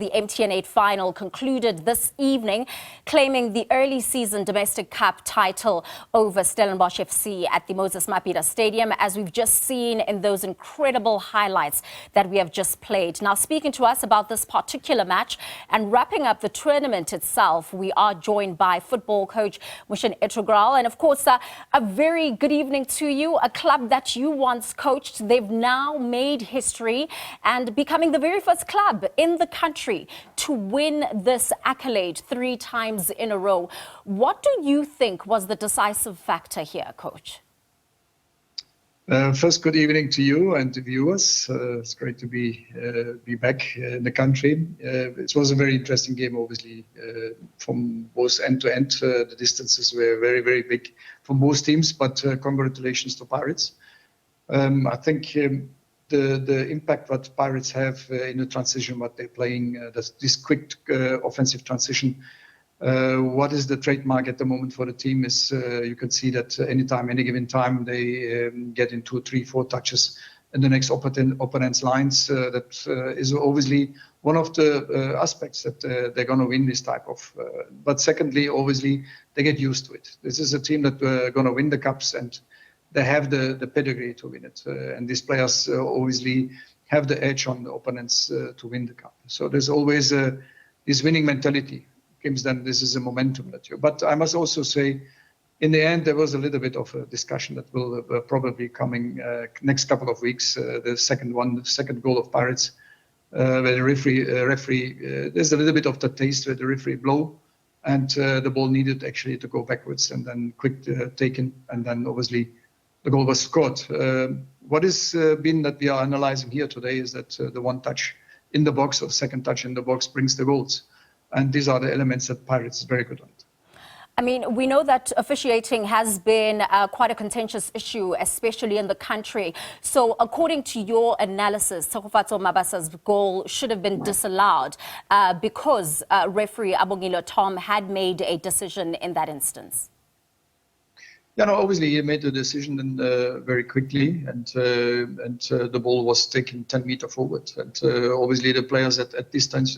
The MTN8 Final concluded this evening, claiming the early season domestic cup title over Stellenbosch F.C. at the Moses Mabhida Stadium, as we've just seen in those incredible highlights that we have just played. Now, speaking to us about this particular match and wrapping up the tournament itself, we are joined by football coach Muhsin Ertuğral. And of course, a very good evening to you. A club that you once coached, they've now made history and becoming the very first club in the country to win this accolade 3 times in a row. What do you think was the decisive factor here, Coach? First, good evening to you and to viewers. It's great to be back in the country. It was a very interesting game, obviously, from both end to end. The distances were very, very big from both teams, but congratulations to Pirates. I think the impact that Pirates have in the transition, what they're playing, this quick offensive transition. What is the trademark at the moment for the team is you can see that anytime, any given time, they get into 3, 4 touches in the next opponent's lines. That is obviously one of the aspects that they're going to win this type of. But secondly, obviously, they get used to it. This is a team that going to win the cups, and they have the pedigree to win it. And these players obviously have the edge on the opponents to win the cup. So there's always this winning mentality. Then this is a momentum that you. But I must also say, in the end, there was a little bit of a discussion that will probably coming next couple of weeks. The second goal of Pirates, where the referee there's a little bit of the taste where the referee blow, and the ball needed actually to go backwards and then quick taken, and then obviously the goal was scored. What has been that we are analyzing here today is that the one touch in the box or second touch in the box brings the goals. And these are the elements that Pirates is very good at. I mean, we know that officiating has been quite a contentious issue, especially in the country. So according to your analysis, Tsokofatso Mabasa's goal should have been disallowed because referee Abongilo Tom had made a decision in that instance. Yeah, no, obviously he made the decision very quickly, and the ball was taken 10 meters forward. And obviously the players at distance,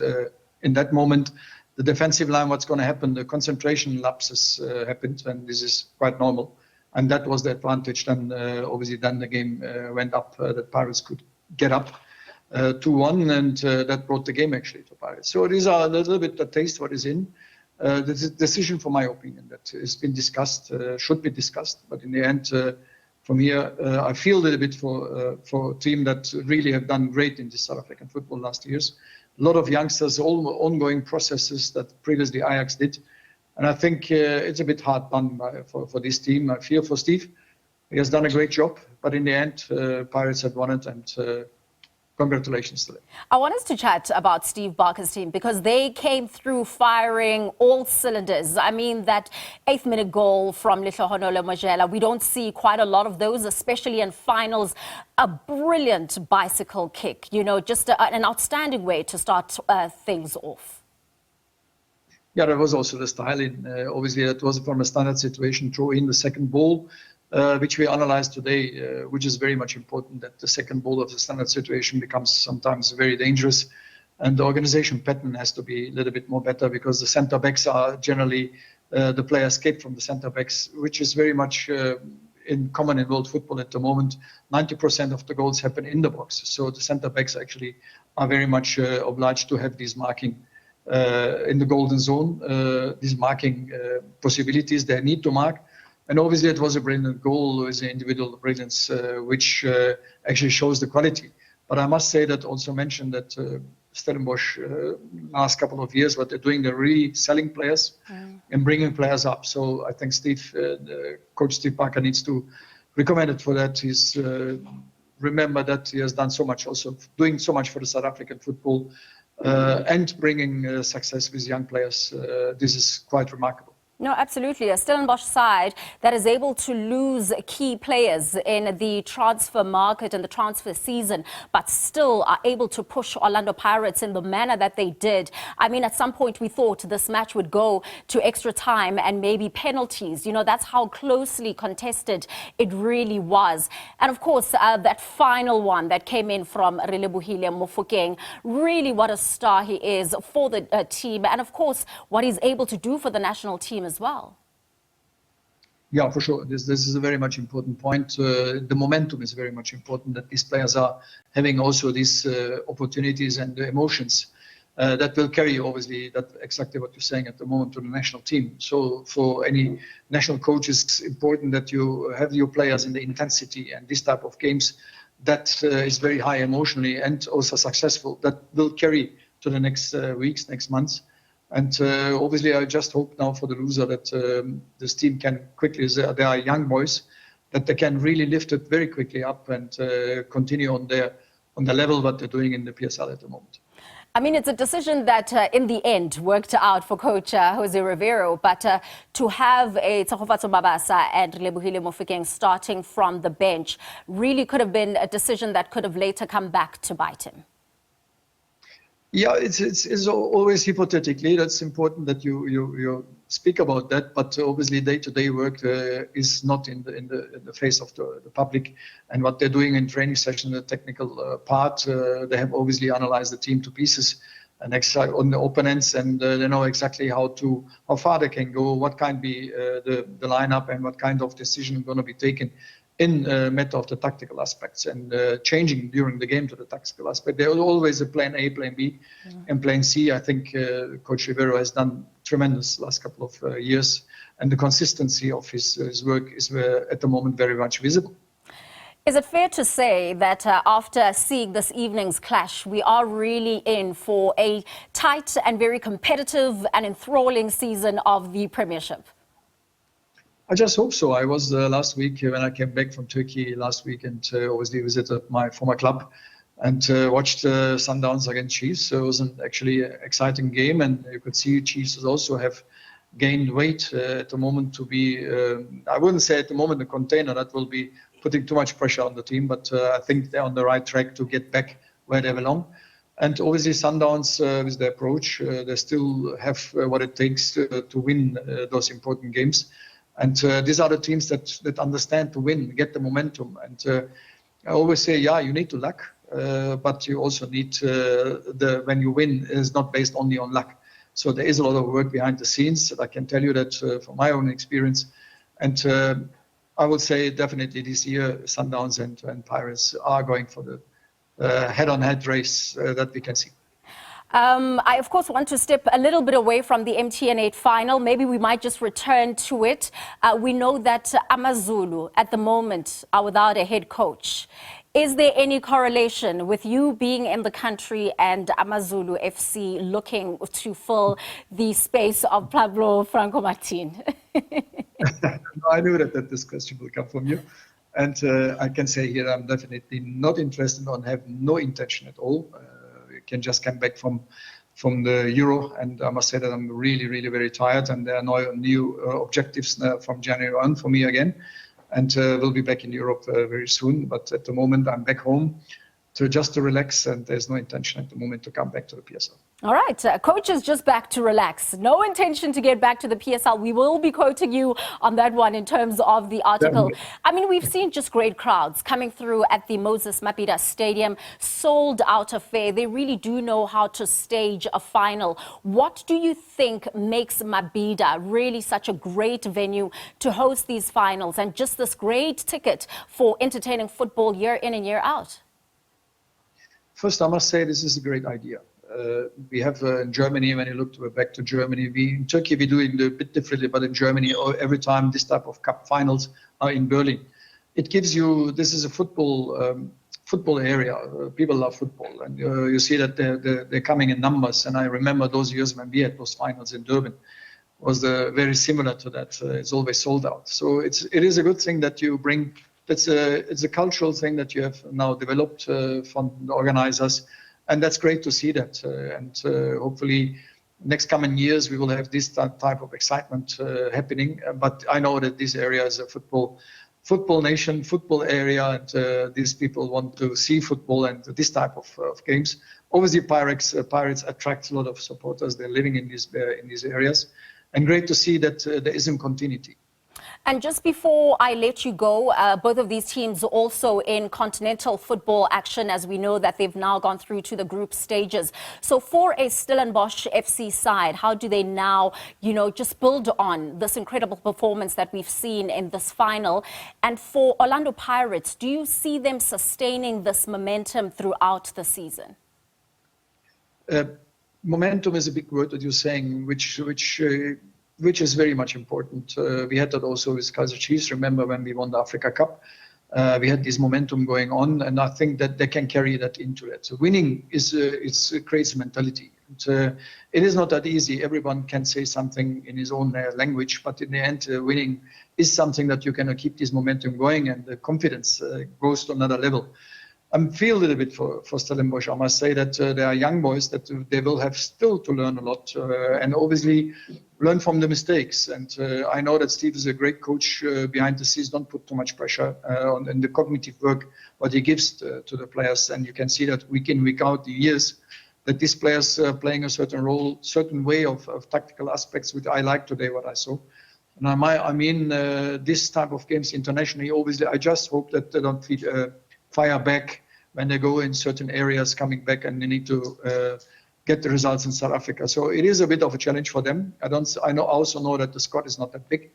in that moment, the defensive line, what's going to happen, the concentration lapses happened, and this is quite normal. And that was the advantage. Then obviously then the game went up, that Pirates could get up 2-1, and that brought the game actually to Pirates. So these are a little bit the taste what is in. The decision, for my opinion, that has been discussed, should be discussed. But in the end, from here, I feel a little bit for a team that really have done great in the South African football last years. A lot of youngsters, all ongoing processes that previously Ajax did. And I think it's a bit hard done for this team. I feel for Steve. He has done a great job. But in the end, Pirates had won it, and congratulations to them. I want us to chat about Steve Barker's team because they came through firing all cylinders. I mean, that 8th-minute goal from Lehlohonolo Mojela, we don't see quite a lot of those, especially in finals. A brilliant bicycle kick, you know, just an outstanding way to start things off. Yeah, that was also the styling. Obviously, that was from a standard situation, throw in the second ball. Which we analyzed today, which is very much important, that the second ball of the standard situation becomes sometimes very dangerous. And the organization pattern has to be a little bit more better, because the center backs are generally, the player escape from the center backs, which is very much in common in world football at the moment. 90% of the goals happen in the box. So the center backs actually are very much obliged to have these marking in the golden zone, these marking possibilities they need to mark. And obviously it was a brilliant goal with the individual brilliance, which actually shows the quality. But I must say that also mention that Stellenbosch last couple of years, what they're doing, they're really selling players and bringing players up. So I think Coach Steve Barker needs to recommend it for that. He's remember that he has done so much, also doing so much for the South African football and bringing success with young players. This is quite remarkable. No, absolutely. A Stellenbosch side that is able to lose key players in the transfer market and the transfer season, but still are able to push Orlando Pirates in the manner that they did. I mean, at some point we thought this match would go to extra time and maybe penalties. You know, that's how closely contested it really was. And of course, that final one that came in from Relebohile Mofokeng, really what a star he is for the team. And of course, what he's able to do for the national team as well. Yeah, for sure. This is a very much important point. The momentum is very much important, that these players are having also these opportunities and emotions that will carry, obviously, that exactly what you're saying at the moment, to the national team. So for any national coach, it's important that you have your players in the intensity, and this type of games that is very high emotionally and also successful, that will carry to the next weeks, next months. And obviously, I just hope now for the loser that this team can quickly, they are young boys, that they can really lift it very quickly up and continue on the level what they're doing in the PSL at the moment. I mean, it's a decision that in the end worked out for coach Jose Rivero, but to have a Tsagofatso Mabasa and Relebohile Mofokeng starting from the bench really could have been a decision that could have later come back to bite him. Yeah, it's always hypothetically. That's important that you speak about that. But obviously, day-to-day work is not in the face of the public. And what they're doing in training session, the technical part, they have obviously analyzed the team to pieces and on the opponents, and they know exactly how far they can go, what can be the lineup, and what kind of decision is going to be taken in matter of the tactical aspects, and changing during the game to the tactical aspect. There is always a plan A, plan B, and plan C. I think Coach Rivero has done tremendous last couple of years, and the consistency of his work is at the moment very much visible. Is it fair to say that after seeing this evening's clash, we are really in for a tight and very competitive and enthralling season of the Premiership? I just hope so. I was last week when I came back from Turkey last week, and obviously visited my former club and watched Sundowns against Chiefs. So it was an actually exciting game, and you could see Chiefs also have gained weight at the moment to be, I wouldn't say at the moment a container, that will be putting too much pressure on the team, but I think they're on the right track to get back where they belong. And obviously Sundowns, with their approach, they still have what it takes to win those important games. And these are the teams that understand to win, get the momentum. And I always say, yeah, you need to luck, but you also need when you win, is not based only on luck. So there is a lot of work behind the scenes. I can tell you that from my own experience. And I would say definitely this year, Sundowns and Pirates are going for the head-on-head race that we can see. I, of course, want to step a little bit away from the MTN8 Final. Maybe we might just return to it. We know that AmaZulu at the moment are without a head coach. Is there any correlation with you being in the country and AmaZulu FC looking to fill the space of Pablo Franco Martin? I knew that this question will come from you. And I can say here I'm definitely not interested or have no intention at all. Can just come back from the Euro, and I must say that I'm really very tired, and there are no new objectives from January on for me again, and we'll be back in Europe very soon. But at the moment I'm back home to relax, and there's no intention at the moment to come back to the PSL. All right, coach is just back to relax. No intention to get back to the PSL. We will be quoting you on that one in terms of the article. Definitely. I mean, we've seen just great crowds coming through at the Moses Mabhida Stadium, sold out affair. They really do know how to stage a final. What do you think makes Mabhida really such a great venue to host these finals, and just this great ticket for entertaining football year in and year out? First, I must say this is a great idea. We have in Germany, when you look back to Germany, in Turkey we do it a bit differently, but in Germany, every time this type of cup finals are in Berlin, it gives you, this is a football area. People love football, and you see that they're coming in numbers. And I remember those years when we had those finals in Durban, was very similar to that. It's always sold out. So it is a good thing that you bring. It's a cultural thing that you have now developed from the organizers. And that's great to see that. And hopefully next coming years we will have this type of excitement happening. But I know that this area is a football nation, football area, and these people want to see football and this type of games. Obviously, Pirates attract a lot of supporters. They're living in these areas, and great to see that there is some continuity. And just before I let you go, both of these teams also in continental football action, as we know that they've now gone through to the group stages. So for a Stellenbosch FC side, how do they now, just build on this incredible performance that we've seen in this final? And for Orlando Pirates, do you see them sustaining this momentum throughout the season? Momentum is a big word that you're saying, which is very much important. We had that also with Kaizer Chiefs. Remember when we won the Africa Cup, we had this momentum going on, and I think that they can carry that into it. So winning it's a crazy mentality. It is not that easy. Everyone can say something in his own language, but in the end, winning is something that you can keep this momentum going, and the confidence goes to another level. I feel a little bit for Stellenbosch. I must say that they are young boys that they will have still to learn a lot and obviously learn from the mistakes. And I know that Steve is a great coach behind the scenes. Don't put too much pressure on the cognitive work what he gives to the players. And you can see that week in, week out, the years that these players are playing a certain role, certain way of tactical aspects, which I like today what I saw. And I mean, this type of games internationally, obviously, I just hope that they don't fire back when they go in certain areas coming back and they need to get the results in South Africa. So it is a bit of a challenge for them. I also know that the squad is not that big.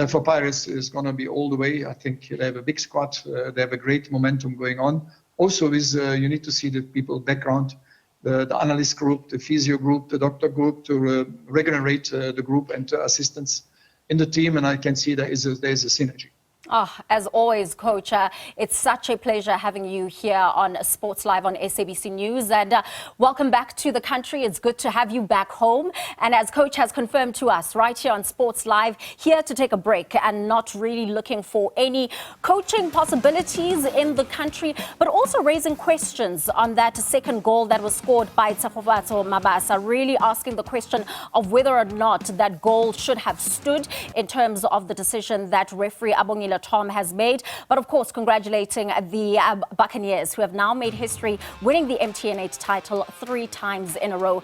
For Pirates, it's going to be all the way. I think they have a big squad. They have a great momentum going on. Also, you need to see the people background, the analyst group, the physio group, the doctor group to regenerate the group and assistants in the team. And I can see there is a synergy. Oh, as always, Coach, it's such a pleasure having you here on Sports Live on SABC News. And welcome back to the country. It's good to have you back home. And as Coach has confirmed to us right here on Sports Live, here to take a break and not really looking for any coaching possibilities in the country, but also raising questions on that second goal that was scored by Moses Mabhida, really asking the question of whether or not that goal should have stood in terms of the decision that referee Abongile Tom has made. But of course, congratulating the Buccaneers, who have now made history, winning the MTN8 title 3 times in a row.